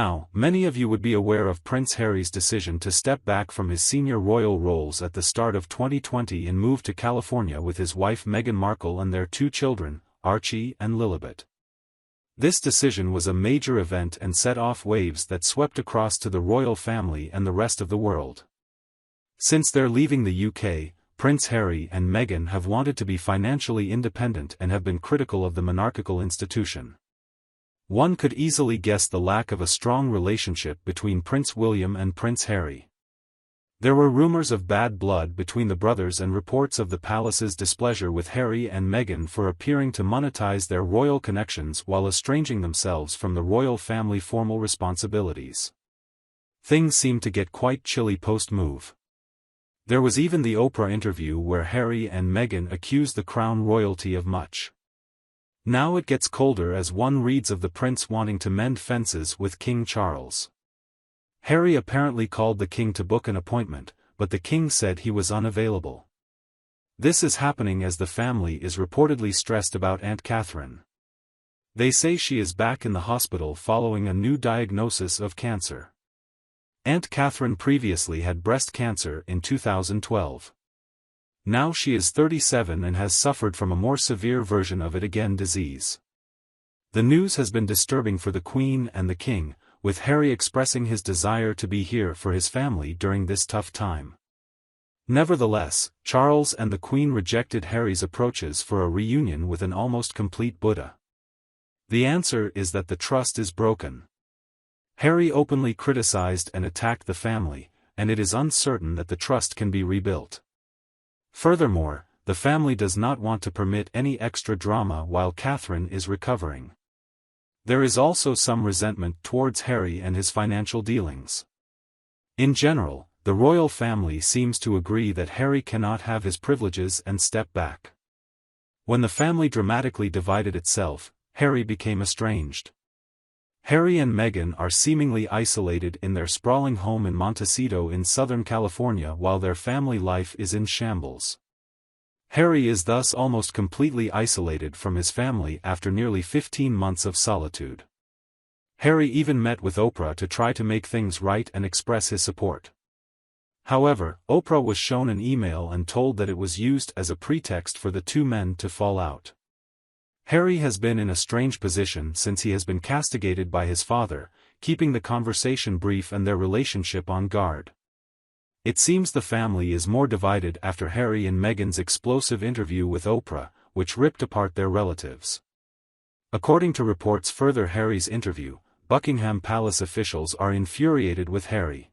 Now, many of you would be aware of Prince Harry's decision to step back from his senior royal roles at the start of 2020 and move to California with his wife Meghan Markle and their 2 children, Archie and Lilibet. This decision was a major event and set off waves that swept across to the royal family and the rest of the world. Since their leaving the UK, Prince Harry and Meghan have wanted to be financially independent and have been critical of the monarchical institution. One could easily guess the lack of a strong relationship between Prince William and Prince Harry. There were rumors of bad blood between the brothers and reports of the palace's displeasure with Harry and Meghan for appearing to monetize their royal connections while estranging themselves from the royal family formal responsibilities. Things seemed to get quite chilly post-move. There was even the Oprah interview where Harry and Meghan accused the crown royalty of much. Now it gets colder as one reads of the prince wanting to mend fences with King Charles. Harry apparently called the king to book an appointment, but the king said he was unavailable. This is happening as the family is reportedly stressed about Aunt Catherine. They say she is back in the hospital following a new diagnosis of cancer. Aunt Catherine previously had breast cancer in 2012. Now she is 37 and has suffered from a more severe version of it again disease. The news has been disturbing for the Queen and the King, with Harry expressing his desire to be here for his family during this tough time. Nevertheless, Charles and the Queen rejected Harry's approaches for a reunion with an almost complete Buddha. The answer is that the trust is broken. Harry openly criticized and attacked the family, and it is uncertain that the trust can be rebuilt. Furthermore, the family does not want to permit any extra drama while Catherine is recovering. There is also some resentment towards Harry and his financial dealings. In general, the royal family seems to agree that Harry cannot have his privileges and step back. When the family dramatically divided itself, Harry became estranged. Harry and Meghan are seemingly isolated in their sprawling home in Montecito in Southern California while their family life is in shambles. Harry is thus almost completely isolated from his family after nearly 15 months of solitude. Harry even met with Oprah to try to make things right and express his support. However, Oprah was shown an email and told that it was used as a pretext for the 2 men to fall out. Harry has been in a strange position since he has been castigated by his father, keeping the conversation brief and their relationship on guard. It seems the family is more divided after Harry and Meghan's explosive interview with Oprah, which ripped apart their relatives. According to reports further Harry's interview, Buckingham Palace officials are infuriated with Harry.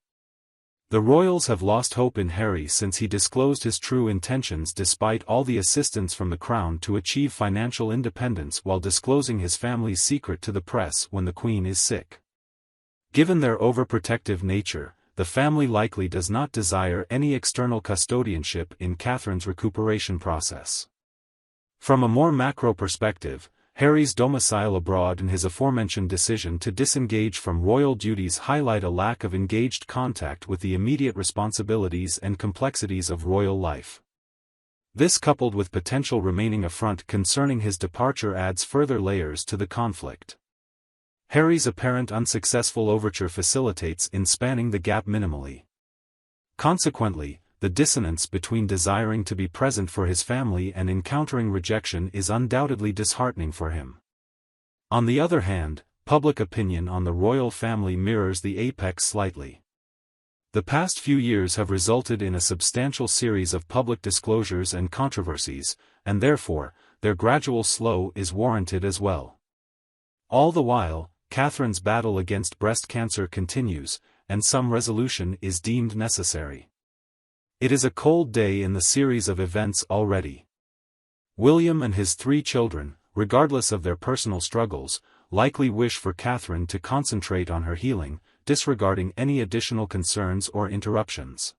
The royals have lost hope in Harry since he disclosed his true intentions despite all the assistance from the crown to achieve financial independence while disclosing his family's secret to the press when the Queen is sick. Given their overprotective nature, the family likely does not desire any external custodianship in Catherine's recuperation process. From a more macro perspective, Harry's domicile abroad and his aforementioned decision to disengage from royal duties highlight a lack of engaged contact with the immediate responsibilities and complexities of royal life. This coupled with potential remaining affront concerning his departure adds further layers to the conflict. Harry's apparent unsuccessful overture facilitates in spanning the gap minimally. Consequently, the dissonance between desiring to be present for his family and encountering rejection is undoubtedly disheartening for him. On the other hand, public opinion on the royal family mirrors the apex slightly. The past few years have resulted in a substantial series of public disclosures and controversies, and therefore, their gradual slow is warranted as well. All the while, Catherine's battle against breast cancer continues, and some resolution is deemed necessary. It is a cold day in the series of events already. William and his 3 children, regardless of their personal struggles, likely wish for Catherine to concentrate on her healing, disregarding any additional concerns or interruptions.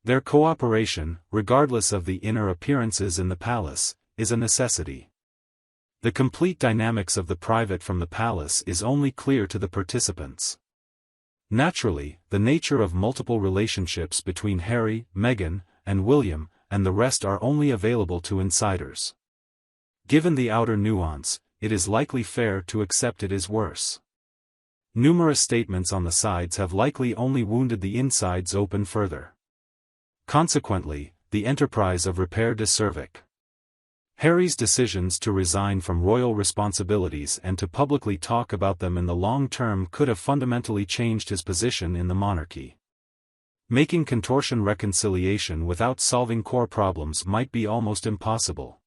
Their cooperation, regardless of the inner appearances in the palace, is a necessity. The complete dynamics of the private from the palace is only clear to the participants. Naturally, the nature of multiple relationships between Harry, Meghan, and William, and the rest are only available to insiders. Given the outer nuance, it is likely fair to accept it is worse. Numerous statements on the sides have likely only wounded the insides open further. Consequently, the enterprise of repair de cervic. Harry's decisions to resign from royal responsibilities and to publicly talk about them in the long term could have fundamentally changed his position in the monarchy. Making contortion reconciliation without solving core problems might be almost impossible.